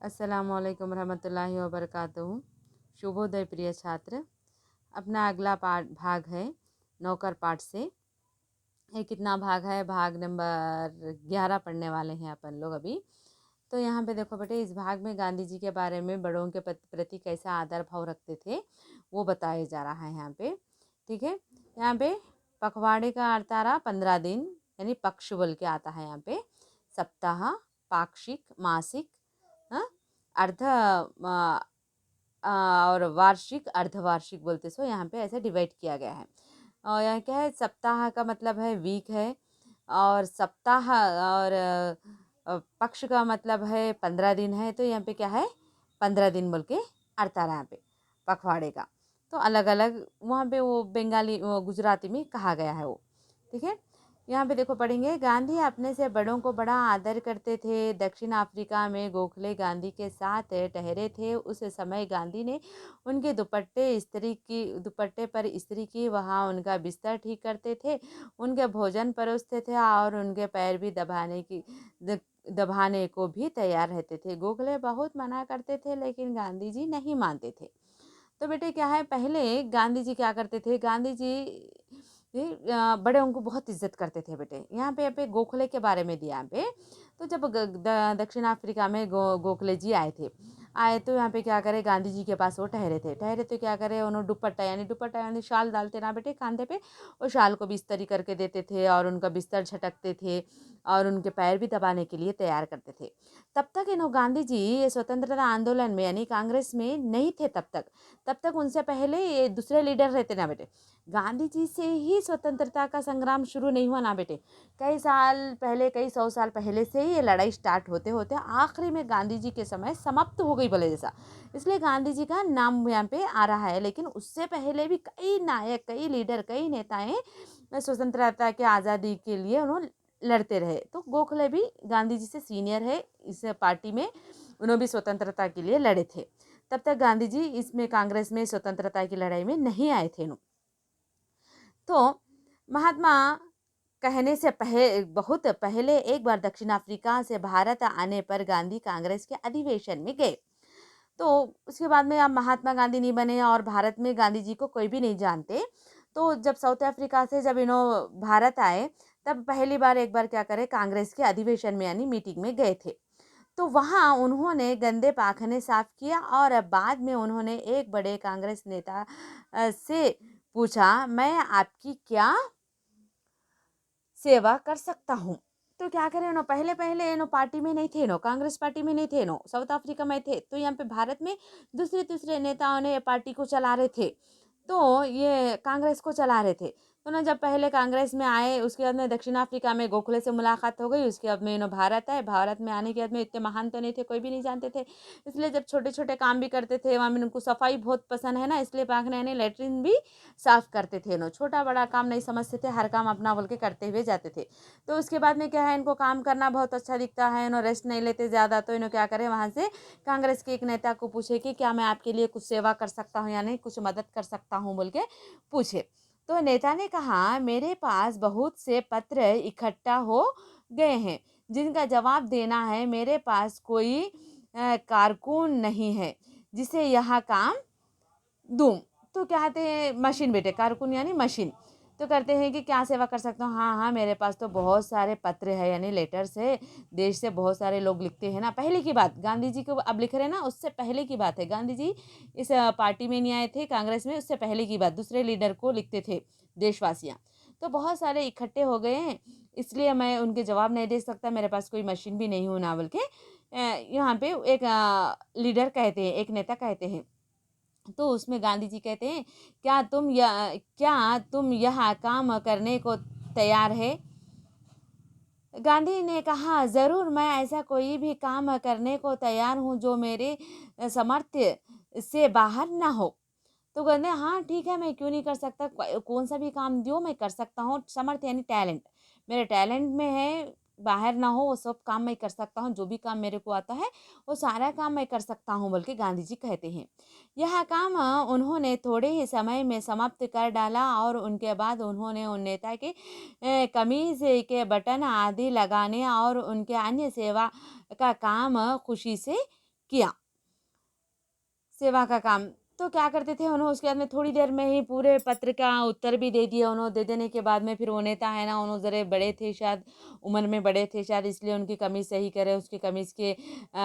अस्सलामुअलैकुम रहमतुल्लाहि व बरकातहू। शुभोदय प्रिय छात्र। अपना अगला भाग है नौकर पाठ से। ये कितना भाग है? भाग नंबर 11 पढ़ने वाले हैं अपन लोग अभी। तो यहाँ पे देखो बेटे, इस भाग में गांधी जी के बारे में बड़ों के प्रति कैसा आदर भाव रखते थे वो बताया जा रहा है यहाँ पे। ठीक है, यहाँ पे पखवाड़े का अर्थ आ रहा 15 दिन, यानी पक्ष बोल के आता है यहाँ पे। सप्ताह, पाक्षिक, मासिक, हाँ, अर्ध और वार्षिक, अर्धवार्षिक बोलते सो यहाँ पे ऐसे डिवाइड किया गया है। और यहाँ क्या है, सप्ताह का मतलब है वीक है, और सप्ताह और पक्ष का मतलब है 15 दिन है। तो यहाँ पे क्या है, 15 दिन बोल के अर्थ आ रहा है यहाँ पे पखवाड़े का। तो अलग अलग वहाँ पे वो बंगाली वो गुजराती में कहा गया है वो। ठीक है, यहाँ पे देखो पढ़ेंगे। गांधी अपने से बड़ों को बड़ा आदर करते थे। दक्षिण अफ्रीका में गोखले गांधी के साथ ठहरे थे। उस समय गांधी ने उनके दुपट्टे पर इस्त्री की, वहाँ उनका बिस्तर ठीक करते थे, उनके भोजन परोसते थे और उनके पैर भी दबाने को भी तैयार रहते थे। गोखले बहुत मना करते थे लेकिन गांधी जी नहीं मानते थे। तो बेटे क्या है, पहले गांधी जी क्या करते थे, गांधी जी बड़े उनको बहुत इज्जत करते थे बेटे। यहाँ पे गोखले के बारे में दिया यहाँ पे। तो जब दक्षिण अफ्रीका में गोखले जी आए तो यहाँ पे क्या करे, गांधी जी के पास वो ठहरे तो क्या करे, उन्होंने दुपट्टा यानी शाल डालते ना बेटे कांधे पे, वो शाल को भी इस्त्री करके देते थे और उनका बिस्तर झटकते थे और उनके पैर भी दबाने के लिए तैयार करते थे। तब तक गांधी जी ये स्वतंत्रता आंदोलन में यानी कांग्रेस में नहीं थे। तब तक उनसे पहले ये दूसरे लीडर रहते ना बेटे। गांधी जी से ही स्वतंत्रता का संग्राम शुरू नहीं हुआ ना बेटे। कई सौ साल पहले से ही ये लड़ाई स्टार्ट होते होते आखिरी में गांधी जी के समय समाप्त हो गई बोले जैसा। इसलिए गांधी जी का नाम यहाँ पे आ रहा है। लेकिन उससे पहले भी कई नायक, कई लीडर, कई नेताएं स्वतंत्रता के आज़ादी के लिए उन्होंने लड़ते रहे। तो गोखले भी गांधी जी से सीनियर है इस पार्टी में, उन्होंने भी स्वतंत्रता के लिए लड़े थे। तब तक गांधी जी इसमें कांग्रेस में स्वतंत्रता की लड़ाई में नहीं आए थे। तो महात्मा कहने से बहुत पहले एक बार दक्षिण अफ्रीका से भारत आने पर गांधी कांग्रेस के अधिवेशन में गए। तो उसके बाद में अब महात्मा गांधी नहीं बने और भारत में गांधी जी को कोई भी नहीं जानते। तो जब साउथ अफ्रीका से जब भारत आए तब पहली बार एक बार क्या करे, कांग्रेस के अधिवेशन में यानी मीटिंग में गए थे। तो वहाँ उन्होंने गंदे पाखने साफ किया और बाद में उन्होंने एक बड़े कांग्रेस नेता से पूछा, मैं आपकी क्या सेवा कर सकता हूँ। तो क्या करें, पहले पहले पार्टी में नहीं थे, कांग्रेस पार्टी में नहीं थे, साउथ अफ्रीका में थे। तो यहाँ पे भारत में दूसरे दूसरे नेताओं ने पार्टी को चला रहे थे, तो ये कांग्रेस को चला रहे थे। तो ना जब पहले कांग्रेस में आए, उसके बाद में दक्षिण अफ्रीका में गोखले से मुलाकात हो गई। उसके बाद में भारत आए। भारत में आने के बाद में इतने महान तो नहीं थे, कोई भी नहीं जानते थे। इसलिए जब छोटे छोटे काम भी करते थे वहाँ में उनको सफाई बहुत पसंद है ना, इसलिए पाखने यानी लेटरिन भी साफ करते थे। छोटा बड़ा काम नहीं समझते थे, हर काम अपना बोल के करते हुए जाते थे। तो उसके बाद में क्या है, इनको काम करना बहुत अच्छा दिखता है, रेस्ट नहीं लेते ज़्यादा। तो कया करें, वहाँ से कांग्रेस के एक नेता को पूछे कि क्या मैं आपके लिए कुछ सेवा कर सकता हूँ, यानी कुछ मदद कर सकता हूँ बोल के पूछे। तो नेता ने कहा, मेरे पास बहुत से पत्र इकट्ठा हो गए हैं जिनका जवाब देना है। मेरे पास कोई कारकुन नहीं है जिसे यह काम दूं। तो कहते हैं मशीन बेटे, कारकुन यानी मशीन। तो करते हैं कि क्या सेवा कर सकता हूँ। हाँ हाँ, मेरे पास तो बहुत सारे पत्र है यानी लेटर्स है, देश से बहुत सारे लोग लिखते हैं ना। पहले की बात, गांधी जी को अब लिख रहे हैं ना, उससे पहले की बात है। गांधी जी इस पार्टी में नहीं आए थे कांग्रेस में, उससे पहले की बात। दूसरे लीडर को लिखते थे देशवासियाँ। तो बहुत सारे इकट्ठे हो गए हैं, इसलिए मैं उनके जवाब नहीं दे सकता, मेरे पास कोई मशीन भी नहीं हो ना बोल के यहाँ पे एक लीडर कहते हैं, एक नेता कहते हैं। तो उसमें गांधी जी कहते हैं, क्या तुम यह काम करने को तैयार है। गांधी ने कहा, जरूर, मैं ऐसा कोई भी काम करने को तैयार हूँ जो मेरे सामर्थ्य से बाहर ना हो। तो कहते हैं, हाँ ठीक है, मैं क्यों नहीं कर सकता, कौन सा भी काम दियो मैं कर सकता हूँ। सामर्थ्य यानी टैलेंट, मेरे टैलेंट में है, बाहर ना हो, वो सब काम मैं कर सकता हूँ। जो भी काम मेरे को आता है वो सारा काम मैं कर सकता हूँ बोल के गांधी जी कहते हैं। यह काम उन्होंने थोड़े ही समय में समाप्त कर डाला और उनके बाद उन्होंने उन नेता के कमीज के बटन आदि लगाने और उनके अन्य सेवा का काम खुशी से किया सेवा का काम। तो क्या करते थे उन्होंने, उसके बाद में थोड़ी देर में ही पूरे पत्र का उत्तर भी दे दिया उन्होंने। दे देने के बाद में फिर वो नेता है ना, उन्होंने ज़रा बड़े थे शायद, उम्र में बड़े थे शायद, इसलिए उनकी कमीज़ सही करे, उसकी कमीज़ के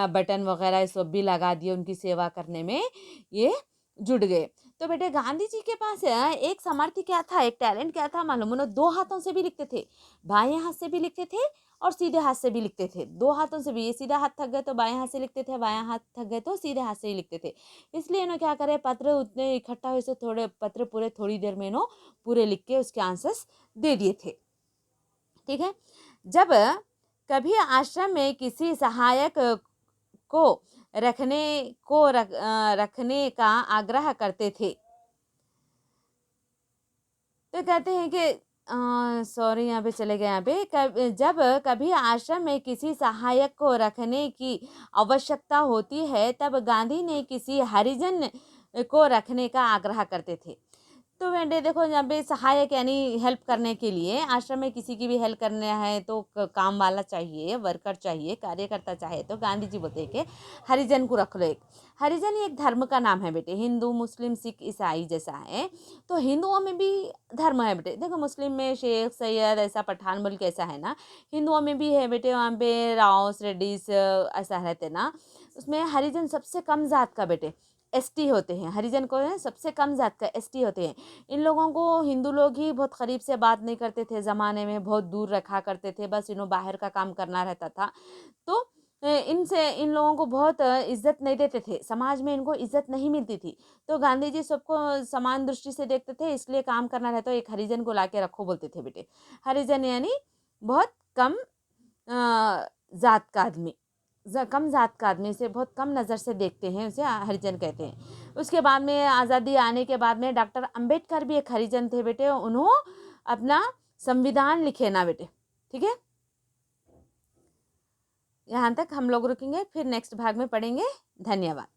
बटन वगैरह ये सब भी लगा दिए, उनकी सेवा करने में ये जुट गए। तो बेटे गांधी जी के पास एक सामर्थ्य क्या था, एक टैलेंट क्या था मालूम? उन्होंने दो हाथों से भी लिखते थे, बाएं हाथ से भी लिखते थे और सीधे हाथ से भी लिखते थे। दो हाथों से भी, ये सीधा हाथ थक गए तो बाएं हाथ से लिखते थे, बायां हाथ थक गए तो सीधे हाथ से ही लिखते थे। इसलिए इन्होंने क्या करे, पत्र उतने इकट्ठा हुए से थोड़े पत्र पूरे थोड़ी देर में इन्होंने पूरे लिख के उसके आंसर्स दे दिए थे। ठीक है। जब कभी आश्रम में किसी सहायक को रखने का आग्रह करते थे, तो कहते हैं कि सॉरी यहाँ पे चले गए, यहाँ पे जब कभी आश्रम में किसी सहायक को रखने की आवश्यकता होती है, तब गांधी ने किसी हरिजन को रखने का आग्रह करते थे। तो बेटे देखो, यहाँ पे सहायक यानी हेल्प करने के लिए, आश्रम में किसी की भी हेल्प करना है तो काम वाला चाहिए, वर्कर चाहिए, कार्यकर्ता चाहिए, तो गांधी जी बोलते हैं कि हरिजन को रख लो। एक हरिजन एक धर्म का नाम है बेटे, हिंदू मुस्लिम सिख ईसाई जैसा है। तो हिंदुओं में भी धर्म है बेटे, देखो मुस्लिम में शेख सैयद ऐसा पठान बोल के ऐसा है ना, हिंदुओं में भी है बेटे, वहाँ पे रावस रेड्डीज ऐसा रहते ना। उसमें हरिजन सबसे कम जात का बेटे एसटी होते हैं, हरिजन को है सबसे कम जात का एसटी होते हैं। इन लोगों को हिंदू लोग ही बहुत करीब से बात नहीं करते थे, ज़माने में बहुत दूर रखा करते थे, बस इन्हों बाहर का काम करना रहता था। तो इनसे इन लोगों को बहुत इज्जत नहीं देते थे, समाज में इनको इज्जत नहीं मिलती थी। तो गांधी जी सबको समान दृष्टि से देखते थे, इसलिए काम करना रहता, एक हरिजन को ला के रखो बोलते थे बेटे। हरिजन यानी बहुत कम जात का आदमी, कम जात का आदमी से बहुत कम नज़र से देखते हैं, उसे हरिजन कहते हैं। उसके बाद में आज़ादी आने के बाद में डॉक्टर अंबेडकर भी एक हरिजन थे बेटे, उन्होंने अपना संविधान लिखे ना बेटे। ठीक है, यहाँ तक हम लोग रुकेंगे, फिर नेक्स्ट भाग में पढ़ेंगे। धन्यवाद।